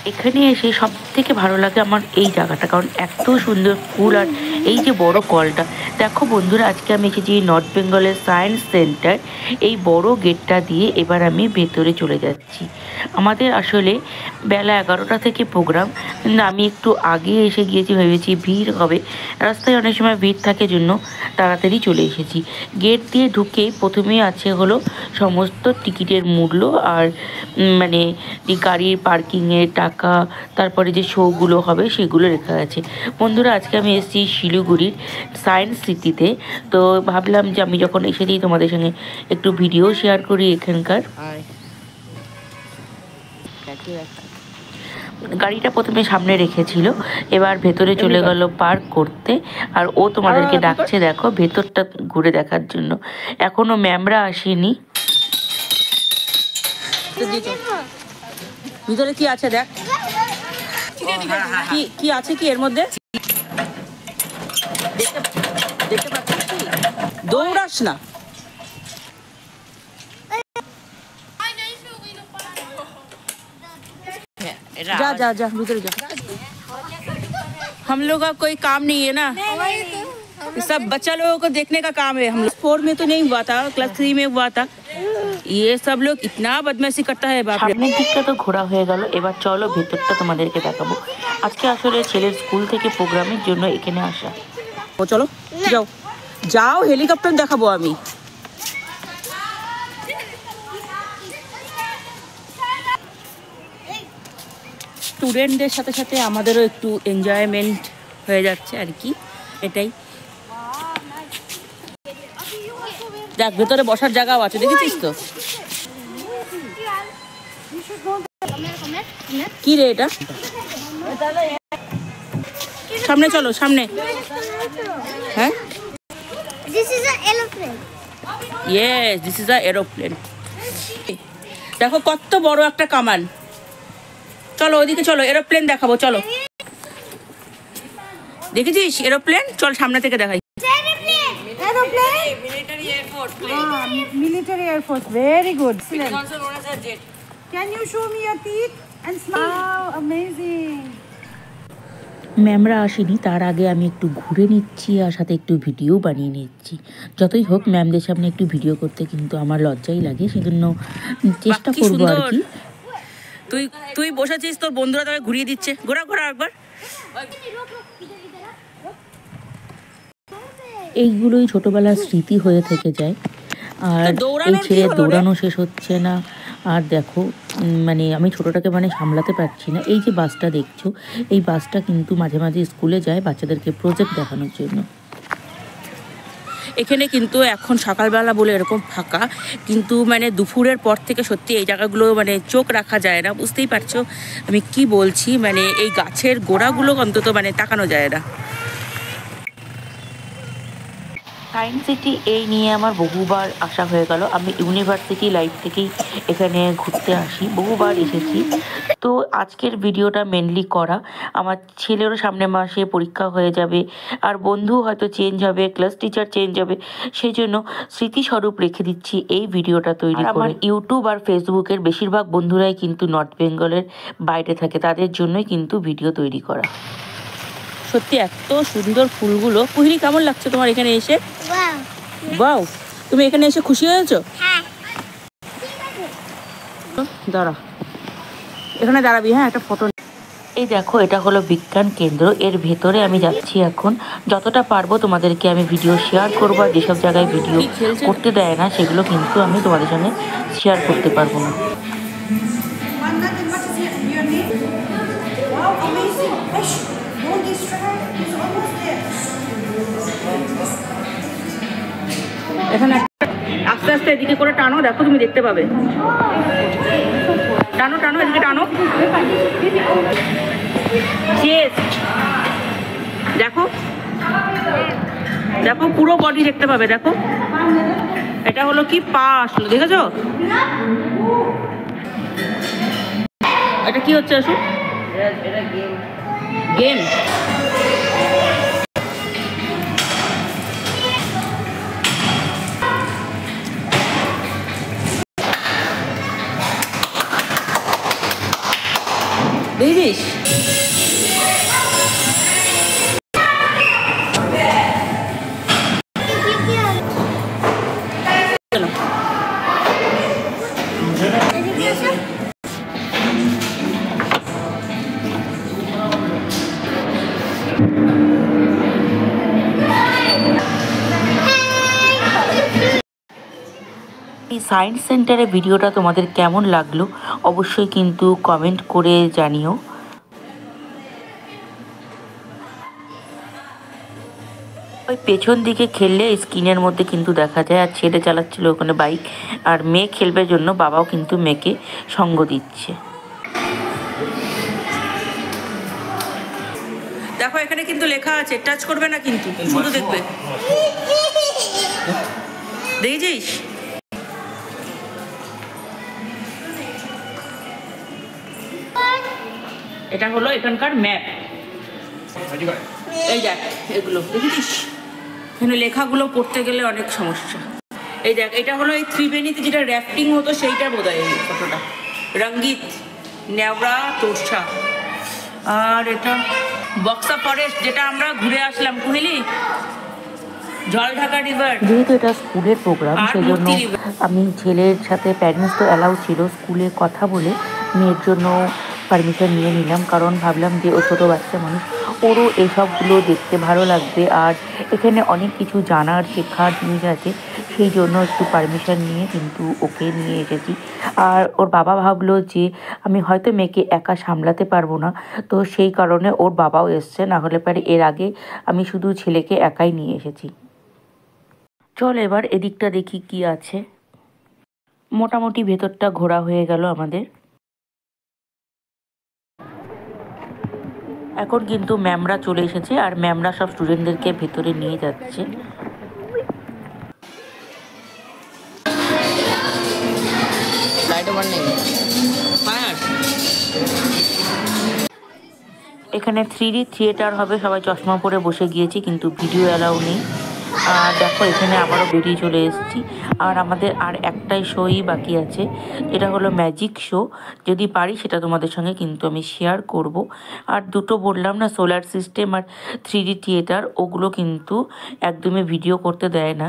এখানে এসে সব থেকে ভালো লাগে আমার এই জায়গাটা, কারণ এত সুন্দর ফুল আর এই যে বড় কলটা। দেখো বন্ধুরা, আজকে আমি এসেছি নর্থ বেঙ্গলের সায়েন্স সেন্টার। এই বড় গেটটা দিয়ে এবার আমি ভেতরে চলে যাচ্ছি। আমাদের আসলে বেলা 11টা থেকে প্রোগ্রাম, কিন্তু আমি একটু আগে এসে গিয়েছি, ভেবেছি ভিড় হবে, রাস্তায় অনেক সময় ভিড় থাকে জন্য তাড়াতাড়ি চলে এসেছি। গেট দিয়ে ঢুকেই প্রথমেই আছে হলো সমস্ত টিকিটের মূল্য আর মানে গাড়ির পার্কিংয়ের টাকা, তারপরে যে শোগুলো হবে সেগুলো লেখা আছে। বন্ধুরা, আজকে আমি এসেছি শিলিগুড়ির সায়েন্স সিটিতে, তো ভাবলাম যে আমি যখন এসেছি তোমাদের সঙ্গে একটু ভিডিও শেয়ার করি এখানকার। গাড়িটা প্রথমে সামনে রেখেছিল, এবার ভেতরে চলে গেল পার্ক করতে, আর ও তোমাদেরকে ডাকছে দেখো ভেতরটা ঘুরে দেখার জন্য। এখনো ম্যামরা আসেনি। ভিতরে কি আছে দেখ, কি আছে কি এর মধ্যে দেখতে পাচ্ছিস? দৌড়াস না, जा जा जा भीतर जा। हम लोग का कोई काम नहीं है ना, सब बच्चा लोगों को देखने का काम है। हम लोग 4 में तो नहीं हुआ था, क्लास 3 में हुआ था। ये सब लोग इतना बदमाशी करता है बाप रे। সামনের দিকটা তো ঘোরা হয়ে গেল, এবার চলো ভেতরটা তোমাদেরকে দেখাবো। আজকে আসলে ছেলের স্কুল থেকে প্রোগ্রামের জন্য এখানে আসা। ও চলো যাও যাও, হেলিকপ্টার দেখাবো আমি। স্টুডেন্টদের সাথে সাথে আমাদেরও একটু এনজয়মেন্ট হয়ে যাচ্ছে আর কি, এটাই। দেখ ভেতরে বসার জায়গাও আছে, দেখেছিস তো? কি রে এটা? সামনে চলো, সামনে। হ্যাঁ, This is an aeroplane. Yes, this is an aeroplane. দেখো কত বড় একটা কামান। চলো ওইদিকে চলো, এরোপ্লেন দেখাবো চলো। দেখেছিস এরোপ্লেন? চল সামনে থেকে দেখাই। Aeroplane. Military Air Force. Military Air Force, very good. It is also known as a jet. Can you show me your teeth and smile? Wow, amazing. ম্যামরা আসেনি, তার আগে আমি একটু ঘুরে নিচ্ছি আর সাথে একটু ভিডিও বানিয়ে নিচ্ছি। যতই হোক ম্যামদের সামনে একটু ভিডিও করতে কিন্তু আমার লজ্জাই লাগে, সেজন্য চেষ্টা করবো আর কি। তুই তুই বসেছিস, তোর বন্ধুরা তোকে ঘুরিয়ে দিচ্ছে। ঘোরা ঘোরা একবার। এইগুলোই ছোটবেলার স্মৃতি হয়ে থেকে যায়। আর এই ছেলের দৌড়ানো শেষ হচ্ছে না। আর দেখো মানে আমি ছোটোটাকে মানে সামলাতে পারছি না। এই যে বাসটা দেখছো, এই বাসটা কিন্তু মাঝে মাঝে স্কুলে যায় বাচ্চাদেরকে প্রজেক্ট দেখানোর জন্য। এখানে কিন্তু এখন সকালবেলা বলে এরকম ফাঁকা, কিন্তু মানে দুপুরের পর থেকে সত্যি এই জায়গাগুলো মানে চোখ রাখা যায় না। বুঝতেই পারছো আমি কি বলছি, মানে এই গাছের গোড়াগুলো অন্তত মানে তাকানো যায় না। সায়েন্স সিটি এই নিয়ে আমার বহুবার আসা হয়ে গেল। আমি ইউনিভার্সিটি লাইফ থেকেই এখানে ঘুরতে আসি, বহুবার এসেছি। তো আজকের ভিডিওটা মেনলি করা, আমার ছেলেরও সামনের মাসে পরীক্ষা হয়ে যাবে, আর বন্ধু হয়তো চেঞ্জ হবে, ক্লাস টিচার চেঞ্জ হবে, সেই জন্য স্মৃতিস্বরূপ রেখে দিচ্ছি এই ভিডিওটা তৈরি করে। আমার ইউটিউব আর ফেসবুকের বেশিরভাগ বন্ধুরাই কিন্তু নর্থ বেঙ্গলের বাইরে থাকে, তাদের জন্যই কিন্তু ভিডিও তৈরি করা। সত্যি এত সুন্দর ফুলগুলো। কুহিরি, কেমন লাগছে তোমার এখানে এসে? Wow. বাও, তুমি এখানে এসে খুশি হয়েছো? হ্যাঁ। দাঁড়া, এখানে দাঁড়াবি। হ্যাঁ, একটা ফটো। এই দেখো, এটা হলো বিজ্ঞান কেন্দ্র, এর ভেতরে আমি যাচ্ছি এখন। যতটা পারবো তোমাদেরকে আমি ভিডিও শেয়ার করবো, আর যেসব জায়গায় ভিডিও করতে দেয় না সেগুলো কিন্তু আমি তোমাদের সঙ্গে শেয়ার করতে পারবো না। এখানে আস্তে আস্তে এদিকে করে টানো, দেখো তুমি দেখতে পাবে। টানো টানো, এদিকে টানো। দেখো দেখো, পুরো বডি দেখতে পাবে। দেখো এটা হলো কি পা আসলো, দেখেছো? এটা কি হচ্ছে আসো? গেম। দেখিস এই সায়েন্স সেন্টারের ভিডিওটা তোমাদের কেমন লাগলো অবশ্যই কিন্তু কমেন্ট করে জানিও। ওই পেছন দিকে খেললে স্ক্রিনের মধ্যে কিন্তু দেখা যায়, আর ছেলে চালাচ্ছিল ওখানে বাইক, আর মেয়ে খেলবার জন্য বাবাও কিন্তু মেয়েকে সঙ্গ দিচ্ছে। দেখো এখানে কিন্তু লেখা আছে, টাচ করবে না কিন্তু, শুধু দেখবে। দেখেছিস? এটা হলো এখানকার ম্যাপ। এই দেখ এগুলো দেখেছিস, এখানে লেখাগুলো পড়তে গেলে অনেক সমস্যা। এই দেখ এটা হলো এই ত্রিবেণীতে যেটা র্যাফটিং হতো সেইটা বোধহয় এই ফটোটা, রঙ্গিত, নেওড়া, তোরছা। আর এটা বক্সা ফরেস্ট, যেটা আমরা ঘুরে আসলাম, কুহেলি জলঢাকা রিভার। যেহেতু এটা স্কুলের প্রোগ্রাম সেজন্য আমি ছেলের সাথে, প্যারেন্টস তো অ্যালাউ ছিল, স্কুলে কথা বলে মেয়ের জন্য পারমিশন নিয়ে নিলাম, কারণ ভাবলাম যে ও ছোটো বাচ্চা মানুষ, ওরও এসবগুলো দেখতে ভালো লাগবে, আর এখানে অনেক কিছু জানার শেখার জিনিস আছে, সেই জন্য একটু পারমিশন নিয়ে কিন্তু ওকে নিয়ে এসেছি। আর ওর বাবা ভাবলো যে আমি হয়তো মেয়েকে একা সামলাতে পারবো না, তো সেই কারণে ওর বাবাও এসছে, না হলে পারে এর আগে আমি শুধু ছেলেকে একাই নিয়ে এসেছি। চল এবার এদিকটা দেখি কি আছে। মোটামুটি ভেতরটা ঘোরা হয়ে গেল আমাদের। এখন কিন্তু ম্যামরা চলে এসেছে, আর ম্যামরা সব স্টুডেন্টদেরকে ভেতরে নিয়ে যাচ্ছে। এখানে 3D থিয়েটার হবে, সবাই চশমা পরে বসে গিয়েছি, কিন্তু ভিডিও অ্যালাউ নেই। আর দেখো এখানে আবারও বেরিয়ে চলে এসেছি, আর আমাদের আর একটাই শোই বাকি আছে, যেটা হলো ম্যাজিক শো। যদি পারি সেটা তোমাদের সঙ্গে কিন্তু আমি শেয়ার করব। আর দুটো বললাম না, সোলার সিস্টেম আর 3D থিয়েটার, ওগুলো কিন্তু একদমই ভিডিও করতে দেয় না।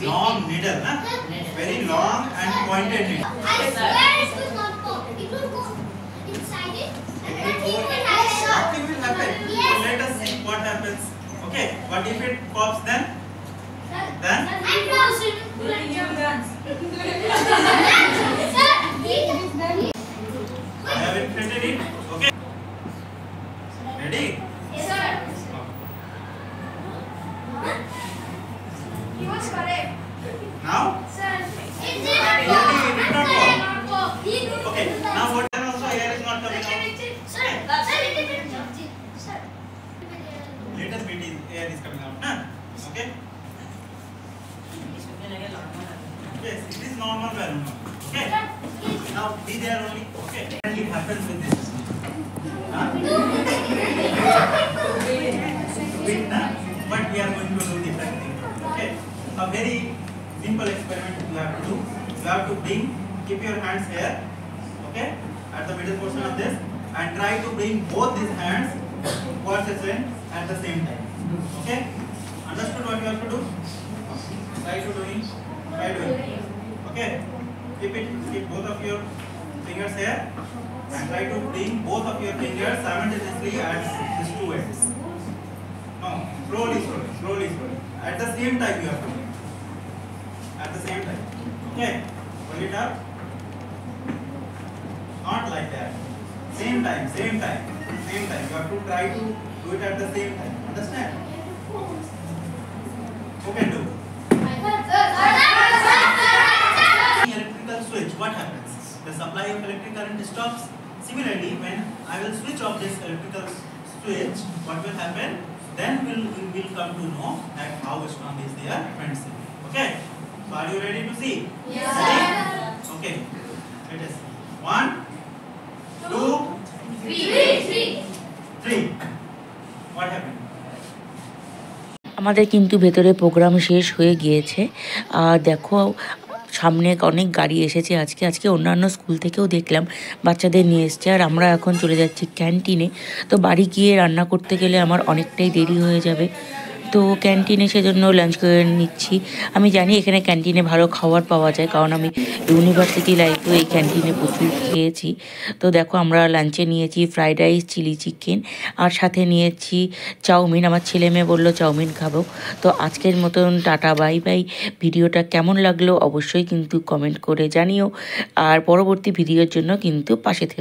Long needle, na? Very long and pointed needle. I swear it will not go. It will go inside it. Nothing will happen. Yes. So let us see what happens. Okay. What if it pops then? Then? I have inflated it. Okay. Ready? Yes, sir. He was correct. Now? Sir, it did Really, it did not pop. not go. Okay. Now what then also air is not coming out. Sir, it did not. Sir. Little bit air is coming out, na? Okay. Yes, it is normal balloon. Okay. Now be there only. Okay. And it happens with this. Wait, na? But we are going to do different thing. Okay. A very simple experiment you have to do. You have to keep your hands here. Okay. At the middle portion of this, and try to bring both these hands towards the center at the same time. Okay. Understood what you have to do? Try doing. Okay. Keep both of your fingers here, and try to bring both of your fingers simultaneously at these two ends. No, slowly. At the same time you have to do. At the same time. Okay. Pull it up. Not like that. Same time. You have to try to do it at the same time. Understand? Who can do? Electrical switch, what happens? The supply of electric current stops. Similarly, when I will switch off this electrical switch, what will happen? Then we will come to know that how strong is their friendship. Okay? So are you ready to see? Yes. Ready? Okay. Let us see. 1, 2, 3. What happened? আমাদের কিন্তু ভেতরে programme শেষ হয়ে গিয়েছে। আর দেখো সামনে অনেক গাড়ি এসেছে আজকে অন্যান্য স্কুল থেকেও দেখলাম বাচ্চাদের নিয়ে এসছে। আর আমরা এখন চলে যাচ্ছি ক্যান্টিনে। তো বাড়ি গিয়ে রান্না করতে গেলে আমার অনেকটাই দেরি হয়ে যাবে, তো ক্যান্টিনে সেজন্য লাঞ্চ করে নিচ্ছি। আমি জানি এখানে ক্যান্টিনে ভালো খাবার পাওয়া যায়, কারণ আমি ইউনিভার্সিটি লাইফেও এই ক্যান্টিনে প্রচুর খেয়েছি। তো দেখো আমরা লাঞ্চে নিয়েছি ফ্রাইড রাইস, চিলি চিকেন, আর সাথে নিয়েছি চাউমিন। আমার ছেলে মেয়ে বললো চাউমিন খাবো। তো আজকের মতন টাটা, বাই বাই। ভিডিওটা কেমন লাগলো অবশ্যই কিন্তু কমেন্ট করে জানিও, আর পরবর্তী ভিডিওর জন্য কিন্তু পাশে থেকো।